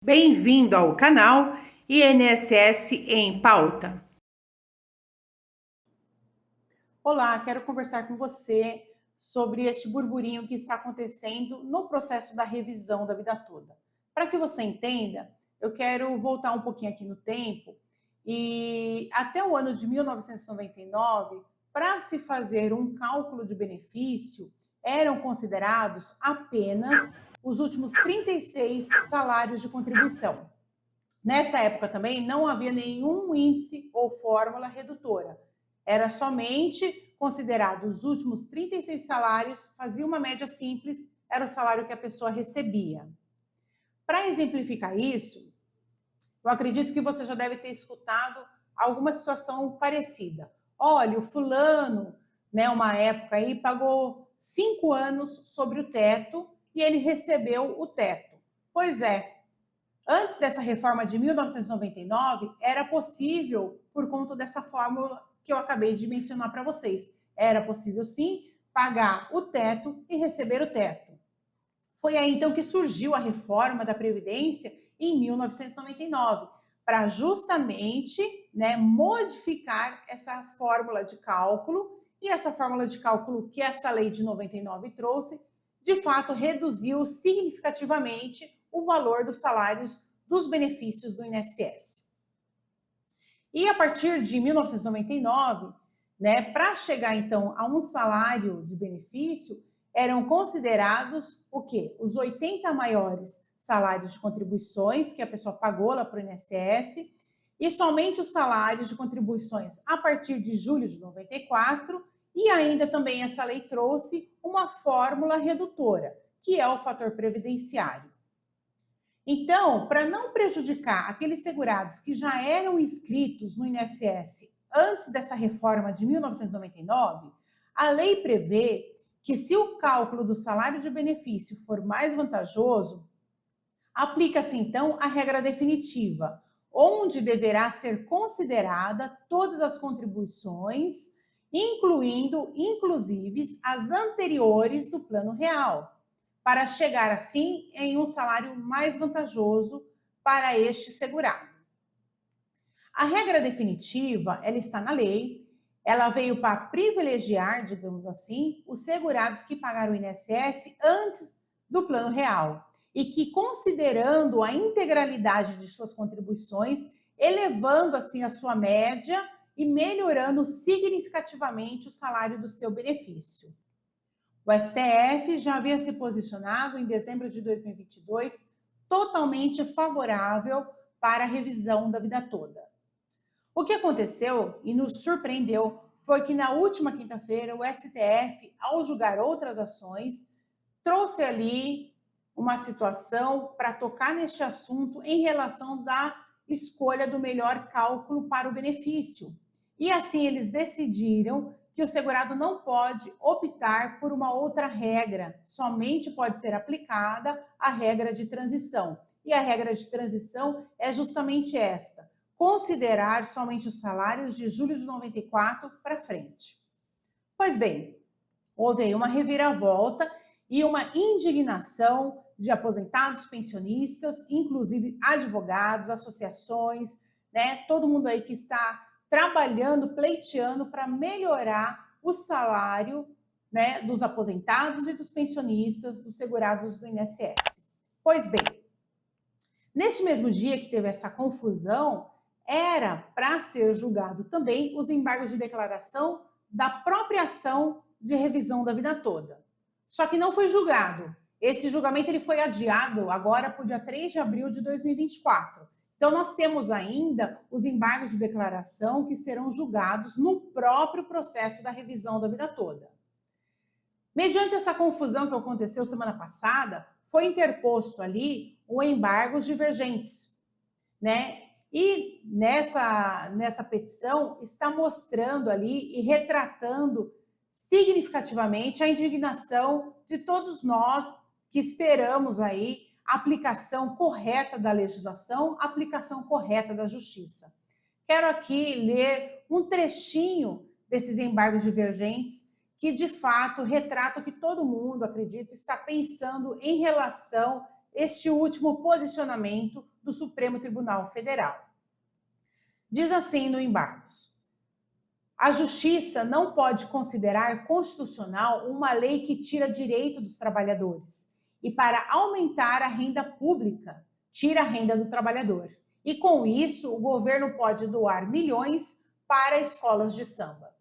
Bem-vindo ao canal INSS em Pauta. Olá, quero conversar com você sobre este burburinho que está acontecendo no processo da revisão da vida toda. Para que você entenda, eu quero voltar um pouquinho aqui no tempo e até o ano de 1999, para se fazer um cálculo de benefício, eram considerados apenas os últimos 36 salários de contribuição. Nessa época também não havia nenhum índice ou fórmula redutora. Era somente considerado os últimos 36 salários, fazia uma média simples, era o salário que a pessoa recebia. Para exemplificar isso, eu acredito que você já deve ter escutado alguma situação parecida. Olha, o fulano, uma época aí, pagou 5 anos sobre o teto e ele recebeu o teto. Pois é, antes dessa reforma de 1999, era possível, por conta dessa fórmula que eu acabei de mencionar para vocês, era possível sim pagar o teto e receber o teto. Foi aí então que surgiu a reforma da Previdência em 1999, para justamente modificar essa fórmula de cálculo, e essa fórmula de cálculo que essa lei de 99 trouxe, de fato reduziu significativamente o valor dos salários dos benefícios do INSS. E a partir de 1999, para chegar então a um salário de benefício, eram considerados o quê? Os 80 maiores salários de contribuições que a pessoa pagou lá para o INSS, e somente os salários de contribuições a partir de julho de 94, e ainda também essa lei trouxe uma fórmula redutora, que é o fator previdenciário. Então, para não prejudicar aqueles segurados que já eram inscritos no INSS antes dessa reforma de 1999, a lei prevê que, se o cálculo do salário de benefício for mais vantajoso, aplica-se então a regra definitiva, onde deverá ser considerada todas as contribuições, incluindo, inclusive, as anteriores do Plano Real, para chegar assim em um salário mais vantajoso para este segurado. A regra definitiva, ela está na lei, ela veio para privilegiar, digamos assim, os segurados que pagaram o INSS antes do Plano Real e que, considerando a integralidade de suas contribuições, elevando assim a sua média e melhorando significativamente o salário do seu benefício. O STF já havia se posicionado em dezembro de 2022 totalmente favorável para a revisão da vida toda. O que aconteceu e nos surpreendeu foi que na última quinta-feira o STF, ao julgar outras ações, trouxe ali uma situação para tocar neste assunto em relação da escolha do melhor cálculo para o benefício. E assim eles decidiram que o segurado não pode optar por uma outra regra, somente pode ser aplicada a regra de transição. E a regra de transição é justamente esta: considerar somente os salários de julho de 94 para frente. Pois bem, houve aí uma reviravolta e uma indignação de aposentados, pensionistas, inclusive advogados, associações, todo mundo aí que está trabalhando, pleiteando para melhorar o salário dos aposentados e dos pensionistas, dos segurados do INSS. Pois bem, neste mesmo dia que teve essa confusão, era para ser julgado também os embargos de declaração da própria ação de revisão da vida toda. Só que não foi julgado. Esse julgamento ele foi adiado agora para o dia 3 de abril de 2024. Então, nós temos ainda os embargos de declaração que serão julgados no próprio processo da revisão da vida toda. Mediante essa confusão que aconteceu semana passada, foi interposto ali o embargos divergentes, E nessa petição está mostrando ali e retratando significativamente a indignação de todos nós que esperamos aí a aplicação correta da legislação, a aplicação correta da justiça. Quero aqui ler um trechinho desses embargos divergentes que, de fato, retratam o que todo mundo, acredito, está pensando em relação este último posicionamento do Supremo Tribunal Federal. Diz assim no embargos: a Justiça não pode considerar constitucional uma lei que tira direito dos trabalhadores e, para aumentar a renda pública, tira a renda do trabalhador. E, com isso, o governo pode doar milhões para escolas de samba.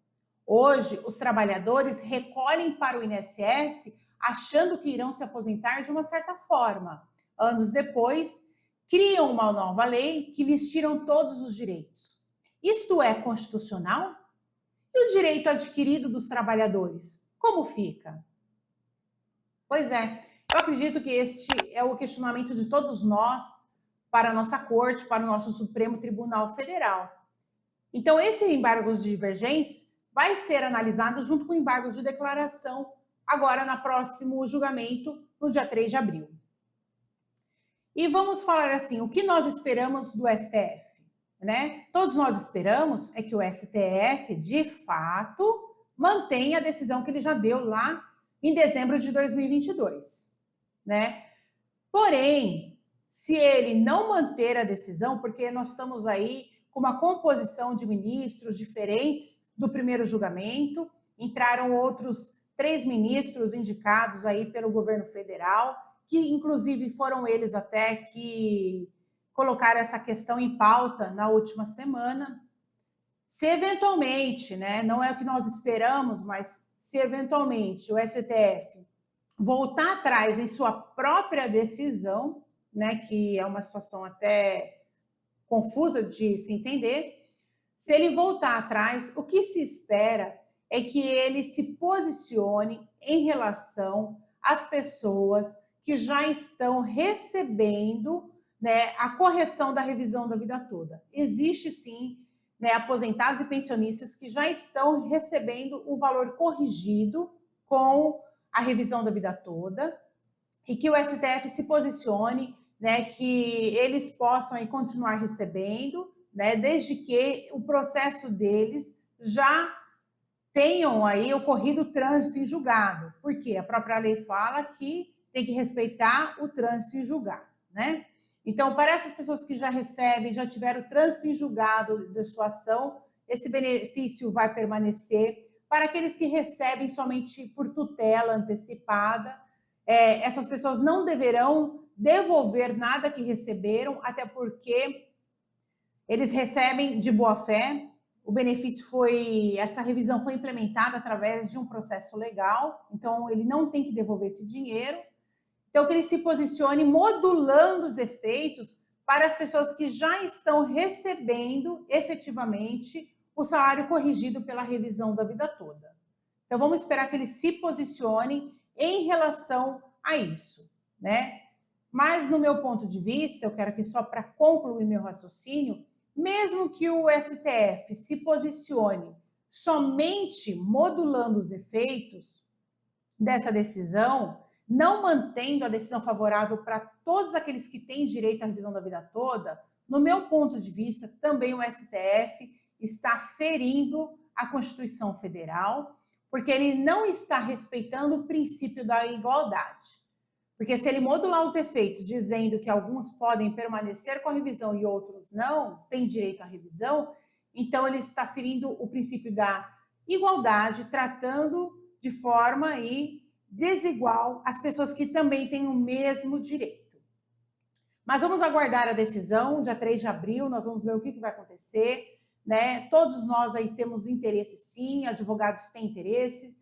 Hoje, os trabalhadores recolhem para o INSS achando que irão se aposentar de uma certa forma. Anos depois, criam uma nova lei que lhes tiram todos os direitos. Isto é constitucional? E o direito adquirido dos trabalhadores? Como fica? Pois é, eu acredito que este é o questionamento de todos nós para a nossa Corte, para o nosso Supremo Tribunal Federal. Então, esse embargo divergentes vai ser analisado junto com o embargo de declaração, agora no próximo julgamento, no dia 3 de abril. E vamos falar assim, o que nós esperamos do STF? Né? Todos nós esperamos é que o STF, de fato, mantenha a decisão que ele já deu lá em dezembro de 2022. Né? Porém, se ele não manter a decisão, porque nós estamos aí com uma composição de ministros diferentes do primeiro julgamento, entraram outros 3 ministros indicados aí pelo governo federal, que inclusive foram eles até que colocaram essa questão em pauta na última semana. Se eventualmente, né, não é o que nós esperamos, mas se eventualmente o STF voltar atrás em sua própria decisão, né, que é uma situação até confusa de se entender, se ele voltar atrás, o que se espera é que ele se posicione em relação às pessoas que já estão recebendo, né, a correção da revisão da vida toda. Existe sim, né, aposentados e pensionistas que já estão recebendo o valor corrigido com a revisão da vida toda e que o STF se posicione, né, que eles possam aí continuar recebendo, né, desde que o processo deles já tenham aí ocorrido o trânsito em julgado, porque a própria lei fala que tem que respeitar o trânsito em julgado, né? Então, para essas pessoas que já recebem, já tiveram trânsito em julgado da sua ação, esse benefício vai permanecer. Para aqueles que recebem somente por tutela antecipada, essas pessoas não deverão devolver nada que receberam, até porque eles recebem de boa fé. O benefício essa revisão foi implementada através de um processo legal, então ele não tem que devolver esse dinheiro. Então, que ele se posicione modulando os efeitos para as pessoas que já estão recebendo efetivamente o salário corrigido pela revisão da vida toda. Então, vamos esperar que eles se posicionem em relação a isso, né? Mas, no meu ponto de vista, eu quero aqui só para concluir meu raciocínio, mesmo que o STF se posicione somente modulando os efeitos dessa decisão, não mantendo a decisão favorável para todos aqueles que têm direito à revisão da vida toda, no meu ponto de vista, também o STF está ferindo a Constituição Federal, porque ele não está respeitando o princípio da igualdade. Porque se ele modular os efeitos dizendo que alguns podem permanecer com a revisão e outros não, têm direito à revisão, então ele está ferindo o princípio da igualdade, tratando de forma aí desigual as pessoas que também têm o mesmo direito. Mas vamos aguardar a decisão, dia 3 de abril, nós vamos ver o que vai acontecer, né? Todos nós aí temos interesse sim, advogados têm interesse,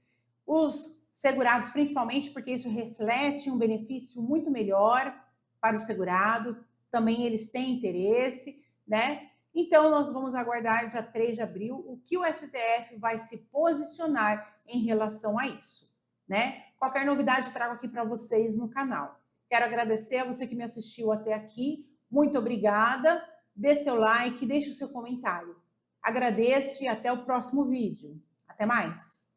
os segurados principalmente, porque isso reflete um benefício muito melhor para o segurado, também eles têm interesse, né? Então, nós vamos aguardar dia 3 de abril o que o STF vai se posicionar em relação a isso, né? Qualquer novidade eu trago aqui para vocês no canal. Quero agradecer a você que me assistiu até aqui. Muito obrigada. Dê seu like, deixe o seu comentário. Agradeço e até o próximo vídeo. Até mais!